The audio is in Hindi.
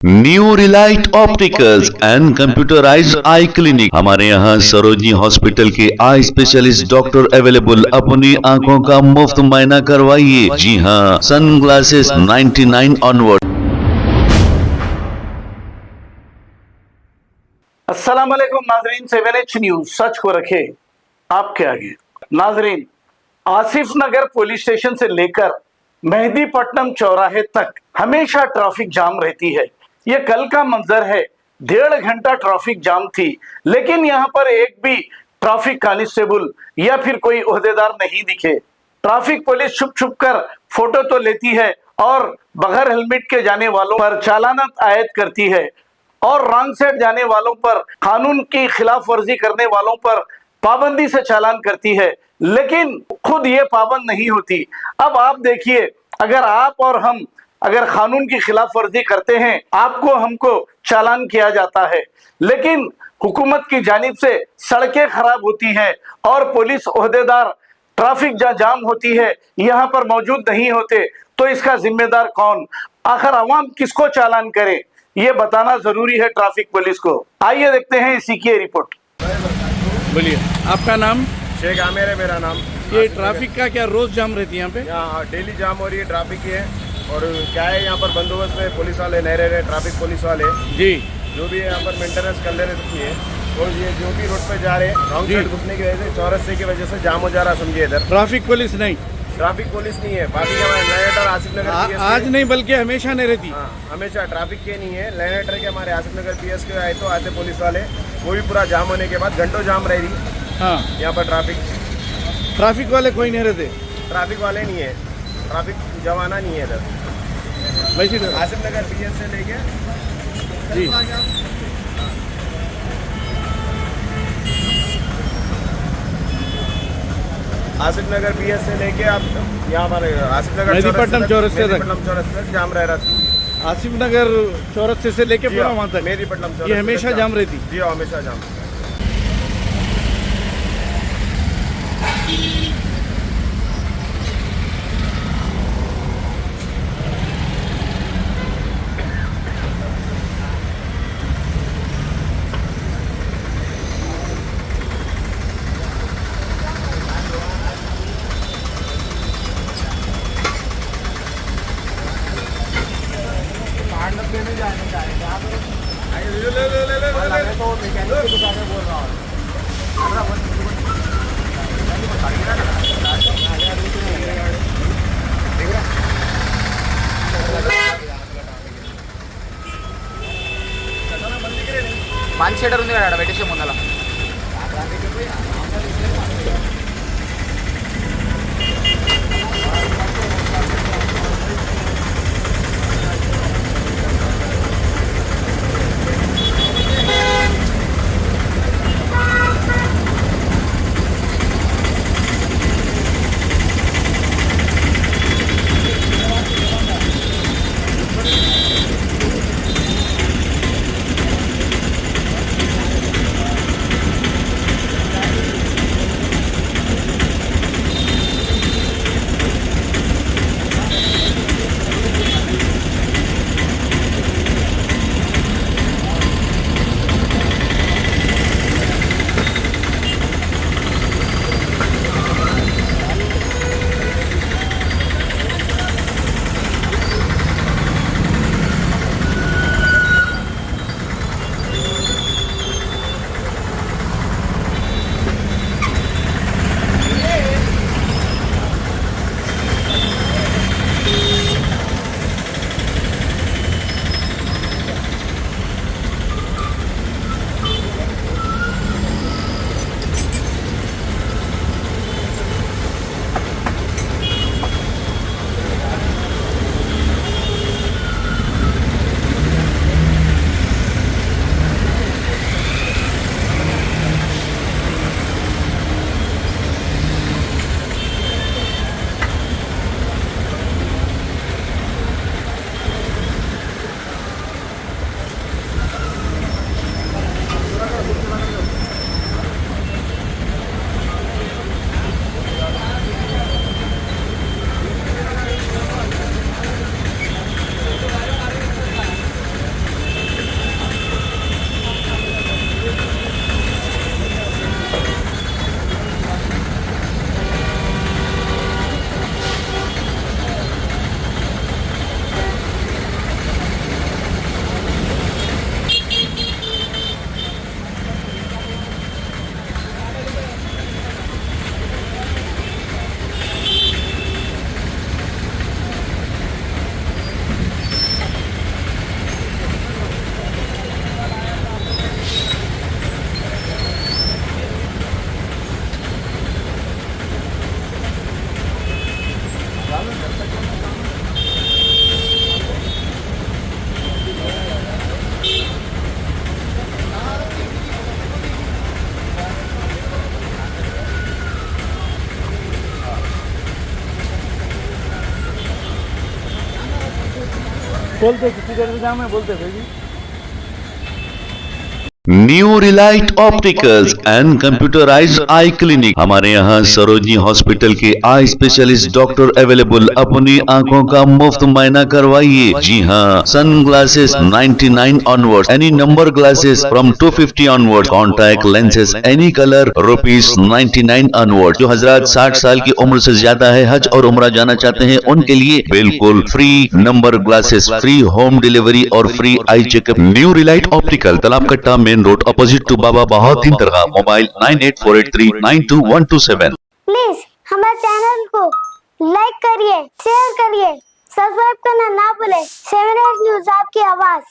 New relight opticals and computerised eye clinic. हमारे यहाँ सरोजनी हॉस्पिटल के आई स्पेशलिस्ट डॉक्टर अवेलेबल। अपनी आंखों का मुफ्त मुआयना करवाइए। जी हाँ, सन ग्लासेस 99 ऑनवर्ड। अस्सलाम वालेकुम नाजरीन, 7H न्यूज सच को रखे आपके आगे। नाजरीन, आसिफ नगर पुलिस स्टेशन से लेकर मेहदीपट्टनम चौराहे तक हमेशा ट्रैफिक जाम रहती है। ये कल का मंजर है, 1.5 घंटा ट्रैफिक जाम थी, लेकिन यहाँ पर एक भी ट्रैफिक कांस्टेबल या फिर कोई ओहदेदार नहीं दिखे। ट्रैफिक पुलिस छुप छुप कर फोटो तो लेती है और बगैर हेलमेट के जाने वालों पर चालानत आयद करती है और रॉन्ग साइड जाने वालों पर, कानून की खिलाफ वर्जी करने वालों पर पाबंदी से चालान करती है, लेकिन खुद ये पाबंद नहीं होती। अब आप देखिए, अगर आप और हम अगर कानून की खिलाफ वर्जी करते हैं, आपको हमको चालान किया जाता है, लेकिन हुकूमत की जानिब से सड़कें खराब होती हैं और पुलिस ओहदेदार ट्रैफिक जहाँ जाम होती है यहाँ पर मौजूद नहीं होते, तो इसका जिम्मेदार कौन? आखिर अवाम किसको चालान करे, ये बताना जरूरी है ट्रैफिक पुलिस को। आइए देखते हैं इसी की रिपोर्ट। बोलिए, आपका नाम? शेख आमिर है मेरा नाम। ये ट्रैफिक का क्या रोज जाम रहती है यहाँ पे? यहाँ डेली जाम हो रही है, ट्रैफिक की है। और क्या है, यहाँ पर बंदोबस्त में पुलिस वाले नहीं रह रहे, ट्रैफिक पुलिस वाले जी जो भी यहाँ पर मेंटेनेंस कर ले रही है। और ये जो भी रोड पे जा रहे हैं रॉन्ग साइड घुसने की वजह से, चौरस्ते की वजह से जाम हो जा रहा, समझिए। इधर ट्रैफिक पुलिस नहीं, ट्रैफिक पुलिस नहीं है। बाकी हमारे लैनेटर आसिफ नगर आज नहीं बल्कि हमेशा नहीं रहती। हाँ, हमेशा ट्रैफिक के नहीं है। लैनेटर के हमारे आसिफ नगर PS के आए तो आते पुलिस वाले, वो भी पूरा जाम होने के बाद घंटों जाम रह रही। हाँ, यहाँ पर ट्रैफिक वाले कोई नहीं रहते, ट्रैफिक वाले नहीं है, ट्रैफिक जमाना नहीं है इधर। वैसे आसिफ नगर PS से लेके जी आसिफ नगर PS से लेके आप यहाँ हमारे आसिफ नगर मेहदीपट्टनम चौरस्ते तक जाम रह रहा। आसिफ नगर चौरस्ते से लेके पूरा वहाँ तक मेहदीपट्टनम ये हमेशा जाम रहती। जी, हमेशा जाम। మంచి షెటర్ ఉంది కదా పెట్టేసే ముందల बोलते कितनी देर से जाम है बोलते थे जी। New relight opticals and computerised eye clinic. हमारे यहाँ सरोजनी हॉस्पिटल के आई स्पेशलिस्ट डॉक्टर अवेलेबल। अपनी आंखों का मुफ्त मुआयना करवाइए। जी हाँ, sun glasses 99 onward, any number glasses from 250 onward, contact lenses any colour ₹99 onward. जो हजरात 60 साल की उम्र से ज्यादा है, हज और उम्रा जाना चाहते हैं, उनके लिए बिल्कुल free number glasses, free home delivery और free eye checkup. New relight optical, Talab Katta, main road, opposite to Baba Bahauddin दरगाह। मोबाइल 9848392127। प्लीज हमारे चैनल को लाइक करिए, शेयर करिए, सब्सक्राइब करना ना भूले। 7 न्यूज़ आपकी आवाज।